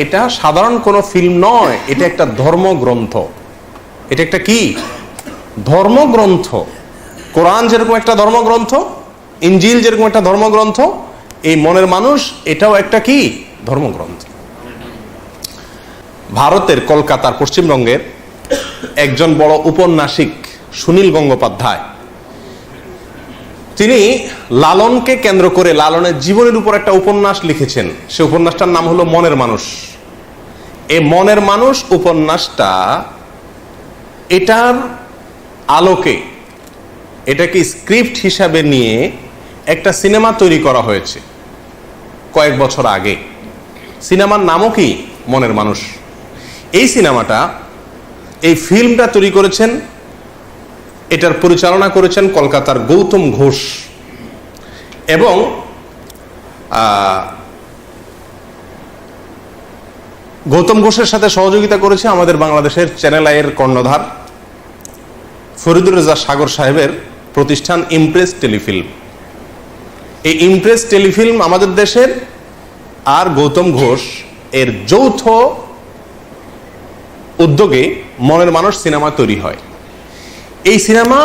এটা সাধারণ কোনো ফিল্ম নয়, এটা একটা ধর্মগ্রন্থ। এটা একটা কি ধর্মগ্রন্থ। কোরআন যেরকম একটা ধর্মগ্রন্থ, ইনজিল যেরকম একটা ধর্মগ্রন্থ, এই মনের মানুষ এটাও একটা কি ধর্মগ্রন্থ। ভারতের কলকাতার পশ্চিমবঙ্গের একজন বড় উপন্যাসিক সুনীল গঙ্গোপাধ্যায়, তিনি লালনকে কেন্দ্র করে লালনের জীবনের উপর একটা উপন্যাস লিখেছেন। সে উপন্যাসটার নাম হলো মনের মানুষ। এই মনের মানুষ উপন্যাসটা, এটার আলোকে এটাকে স্ক্রিপ্ট হিসাবে নিয়ে একটা সিনেমা তৈরি করা হয়েছে কয়েক বছর আগে। সিনেমার নামও কি মনের মানুষ। এই সিনেমাটা, এই ফিল্মটা তৈরি করেছেন, এটার পরিচালনা করেছেন কলকাতার গৌতম ঘোষ, এবং গৌতম ঘোষের সাথে সহযোগিতা করেছে আমাদের বাংলাদেশের চ্যানেল আইয়ের কর্ণধার ফরিদুর রেজা সাগর সাহেবের প্রতিষ্ঠান ইমপ্রেস টেলিফিল্ম। এই ইমপ্রেস টেলিফিল্ম আমাদের দেশের আর গৌতম ঘোষ এর যৌথ উদ্যোগে মনের মানুষ সিনেমা তৈরি হয়। এই সিনেমা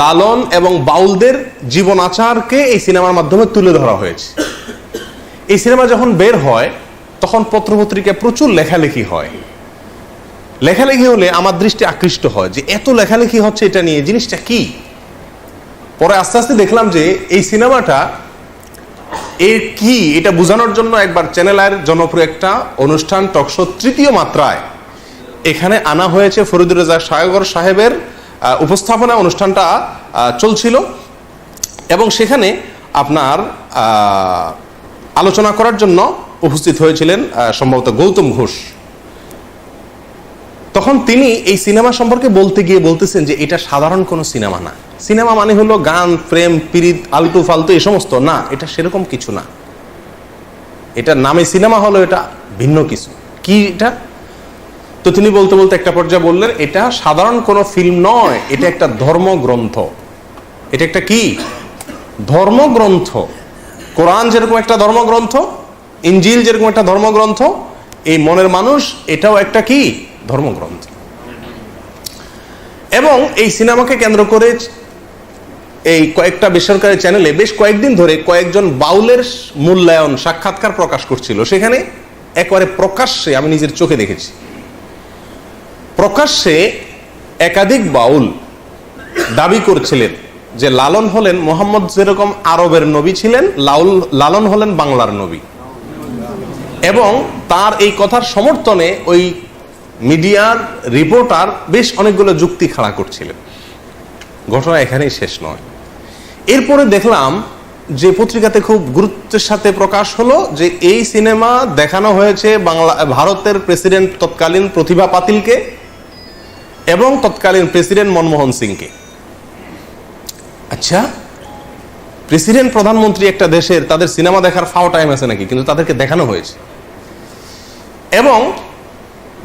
লালন এবং বাউলদের জীবন আচারকে এই সিনেমার মাধ্যমে তুলে ধরা হয়েছে। এই সিনেমা যখন বের হয় তখন পত্রপত্রিকায় প্রচুর লেখালেখি হয়। লেখালেখি হলে আমার দৃষ্টি আকৃষ্ট হয় যে এত লেখালেখি হচ্ছে এটা নিয়ে, জিনিসটা কি। পরে আস্তে আস্তে দেখলাম যে এই সিনেমাটা এর কি, এটা বোঝানোর জন্য একবার চ্যানেল আইয়ের জনপ্রিয় একটা অনুষ্ঠান টকশো তৃতীয় মাত্রায় এখানে আনা হয়েছে। ফরিদুর রেজা সাগর সাহেবের উপস্থাপনা অনুষ্ঠানটা চলছিল, এবং সেখানে আপনার আলোচনা করার জন্য উপস্থিত হয়েছিলেন সম্ভবত গৌতম ঘোষ। তখন তিনি এই সিনেমা সম্পর্কে বলতে গিয়ে বলতেছেন যে এটা সাধারণ কোনো সিনেমা না। সিনেমা মানে হলো গান, প্রেম, পিরিত, আলতু ফালতু এই সমস্ত না, এটা সেরকম কিছু না। এটা নামে সিনেমা হলো, এটা ভিন্ন কিছু। কি এটা? তো তিনি বলতে বলতে একটা পর্যায়ে বললেন, এটা সাধারণ কোনো ফিল্ম নয়, এটা একটা ধর্মগ্রন্থ। এটা একটা কি ধর্মগ্রন্থ। কোরআন যেরকম একটা ধর্মগ্রন্থ, ইনজিল যেরকম একটা ধর্মগ্রন্থ, এই মনের মানুষ এটাও একটা কি ধর্মগ্রন্থ। এবং এই সিনেমাকে কেন্দ্র করে এই কয়েকটা বেসরকারি চ্যানেলে বেশ কয়েকদিন ধরে কয়েকজন বাউলের মূল্যায়ন সাক্ষাৎকার প্রকাশ করছিল। সেখানে একেবারে প্রকাশ্যে, আমি নিজের চোখে দেখেছি, প্রকাশ্যে একাধিক বাউল দাবি করছিলেন যে লালন হলেন মোহাম্মদ যেরকম আরবের নবী ছিলেন, লালন হলেন বাংলার নবী। এবং তার এই কথার সমর্থনে ওই মিডিয়ার রিপোর্টার বেশ অনেকগুলো যুক্তি খাড়া করছিলেন। ঘটনা এখানেই শেষ নয়। এরপরে দেখলাম যে পত্রিকাতে খুব গুরুত্বের সাথে প্রকাশ হলো যে এই সিনেমা দেখানো হয়েছে ভারতের প্রেসিডেন্ট তৎকালীন প্রতিভা পাতিলকে এবং তৎকালীন প্রেসিডেন্ট মনমোহন সিংকে। আচ্ছা, প্রেসিডেন্ট প্রধানমন্ত্রী একটা দেশের, তাদের সিনেমা দেখার ফাও টাইম আছে নাকি? কিন্তু তাদেরকে দেখানো হয়েছে। এবং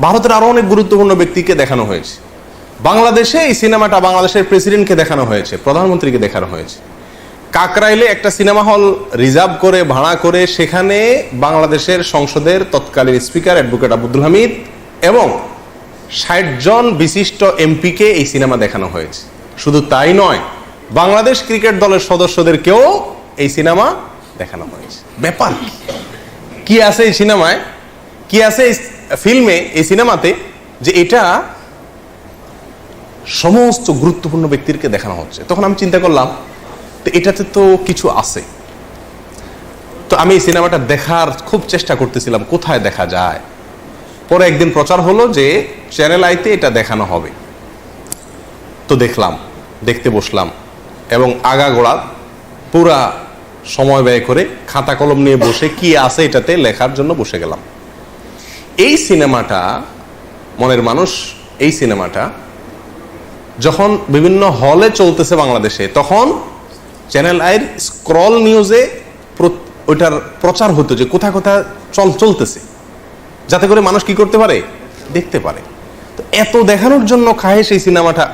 ভারতের আরো অনেক গুরুত্বপূর্ণ ব্যক্তিকে দেখানো হয়েছে। বাংলাদেশে এই সিনেমাটা বাংলাদেশের প্রেসিডেন্টকে দেখানো হয়েছে, প্রধানমন্ত্রীকে দেখানো হয়েছে। কাকরাইলে একটা সিনেমা হল রিজার্ভ করে, ভাড়া করে, সেখানে বাংলাদেশের সংসদের তৎকালীন স্পিকার অ্যাডভোকেট আব্দুল হামিদ এবং ৬০ জন বিশিষ্ট এমপিকে এই সিনেমা দেখানো হয়েছে। শুধু তাই নয়, বাংলাদেশ ক্রিকেট দলের সদস্যদেরকেও এই সিনেমা দেখানো হয়েছে। ব্যাপার কি আছে এই সিনেমায়, কি আছে এই ফিল্মে, এই সিনেমাতে, যে এটা সমস্ত গুরুত্বপূর্ণ ব্যক্তিকে দেখানো হচ্ছে। তখন আমি চিন্তা করলাম, তো এটাতে তো কিছু আছে। তো আমি এই সিনেমাটা দেখার খুব চেষ্টা করতেছিলাম, কোথায় দেখা যায়। পরে একদিন প্রচার হলো যে চ্যানেল আইতে এটা দেখানো হবে। তো দেখলাম, দেখতে বসলাম, এবং আগাগোড়া পুরা সময় ব্যয় করে খাতা কলম নিয়ে বসে কি আছে এটাতে লেখার জন্য বসে গেলাম। এই সিনেমাটা মনের মানুষ, এই সিনেমাটা যখন বিভিন্ন হলে চলতেছে বাংলাদেশে, তখন চ্যানেল আইয়ের স্ক্রল নিউজে ওইটার প্রচার হতো যে কোথায় কোথায় চলতেছে, যাতে করে মানুষ কি করতে পারে, দেখতে পারে। তো এত দেখানোর জন্য খায় সেই সিনেমাটা,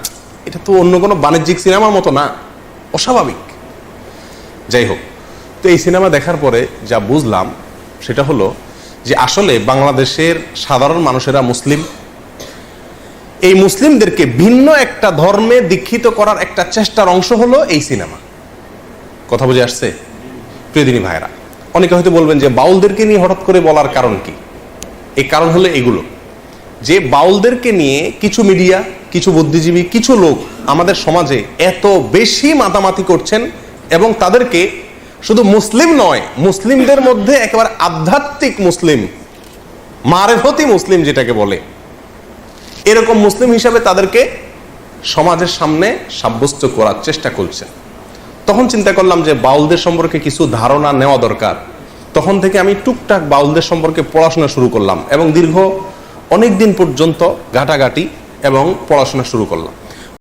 এটা তো অন্য কোনো বাণিজ্যিক সিনেমার মতো না, অস্বাভাবিক। যাই হোক, তো এই সিনেমা দেখার পরে যা বুঝলাম সেটা হলো যে আসলে বাংলাদেশের সাধারণ মানুষেরা মুসলিম, এই মুসলিমদেরকে ভিন্ন একটা ধর্মে দীক্ষিত করার একটা চেষ্টার অংশ হলো এই সিনেমা। কথা বুঝে আসছে প্রিয়দিনী ভাইরা? অনেকে হয়তো বলবেন যে বাউলদেরকে নিয়ে হঠাৎ করে বলার কারণ কি? এই কারণ হলো এগুলো, যে বাউলদেরকে নিয়ে কিছু মিডিয়া, কিছু বুদ্ধিজীবী, কিছু লোক আমাদের সমাজে এত বেশি মাতামাতি করছেন এবং তাদেরকে শুধু মুসলিম নয়, মুসলিমদের মধ্যে একেবারে আধ্যাত্মিক মুসলিম, মারেফতি মুসলিম যেটাকে বলে, এরকম মুসলিম হিসাবে তাদেরকে সমাজের সামনে সাব্যস্ত করার চেষ্টা করছেন। তখন চিন্তা করলাম যে বাউলদের সম্পর্কে কিছু ধারণা নেওয়া দরকার। তখন থেকে আমি টুকটাক বাউলদের সম্পর্কে পড়াশোনা শুরু করলাম এবং দীর্ঘ অনেক দিন পর্যন্ত ঘাটাঘাটি এবং পড়াশোনা শুরু করলাম।